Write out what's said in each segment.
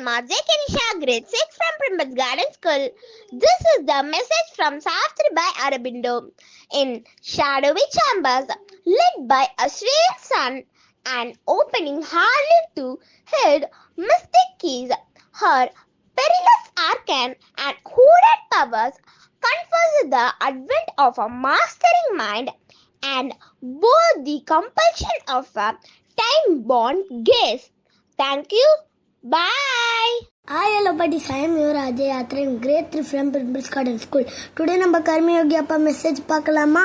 I'm RJ Kenisha, grade 6 from Primbas Garden School. This is the message from Savitri by Aurobindo. In shadowy chambers, lit by a Australian sun, and opening hardly to hid mystic keys, her perilous arcane and hooded powers converse the advent of a mastering mind and bore the compulsion of a time-bound gaze. Thank you. Bye. Hi, hello buddies. I am your Ajay Yatra in grade 3 from Primbas Garden School. Today நம்ம கர்ம யோகி அப்பா message பார்க்கலாமா?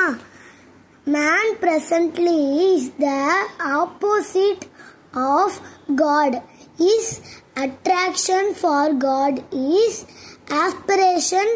Man presently is the opposite of God. His attraction for God is aspiration.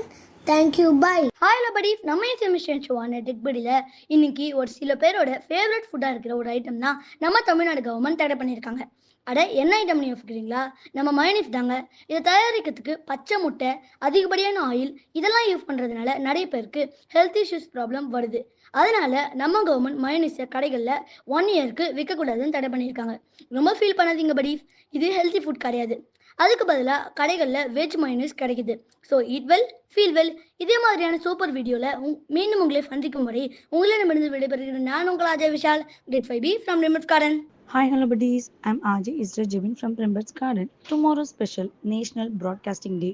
Thank you. Bye. Hi hello buddies. நம்ம information ஷோவான டெக்படியில் இன்னைக்கு ஒரு சில பேரோட favourite ஃபுட்டாக இருக்கிற ஒரு ஐட்டம் தான் நம்ம தமிழ்நாடு கவர்மெண்ட் தடை பண்ணியிருக்காங்க. அட என்ன ஐட்டம் யோசிக்கிறீங்களா? நம்ம மயோனைஸ் தாங்க. இதை தயாரிக்கிறதுக்கு பச்சை முட்டை, அதிகப்படியான ஆயில் இதெல்லாம் யூஸ் பண்ணுறதுனால நிறைய பேருக்கு ஹெல்த் இஷ்யூஸ் ப்ராப்ளம் வருது. அதனால நம்ம கவர்மெண்ட் மயோனைஸை கடைகளில் 1 இயருக்கு விற்கக்கூடாதுன்னு தடை பண்ணியிருக்காங்க. ரொம்ப ஃபீல் பண்ணாதீங்க buddies, இது ஹெல்த்தி ஃபுட் கிடையாது. அதுக்கு பதிலாக கடைகளில் வெஜ் மயோனைஸ் கிடைக்குது. So eat well, feel well. இதே மாதிரியான சூப்பர் வீடியோவில் மீண்டும் உங்களை சந்திக்கும் வரை உங்களிடமிருந்து விடைபெறுகிறேன். நான் உங்கள் Ajay Vishal, grade 5B from Primbas Garden. Hi, hello buddies. I'm RJ Isra Jibin from Primbas Garden. Tomorrow's special National Broadcasting Day.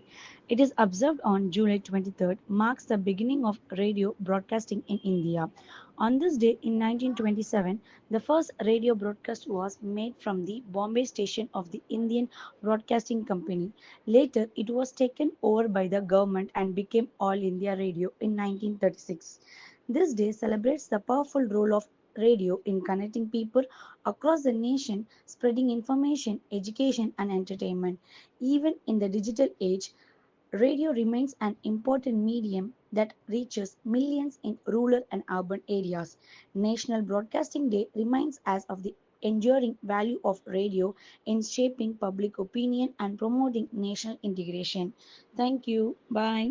It is observed on July 23rd, marks the beginning of radio broadcasting in India. On this day in 1927, the first radio broadcast was made from the Bombay station of the Indian Broadcasting Company. Later, it was taken over by the government and became All India Radio in 1936. This day celebrates the powerful role of radio in connecting people across the nation, spreading information, education, and entertainment. Even in the digital age, radio remains an important medium that reaches millions in rural and urban areas. National Broadcasting Day reminds us of the enduring value of radio in shaping public opinion and promoting national integration. Thank you. Bye.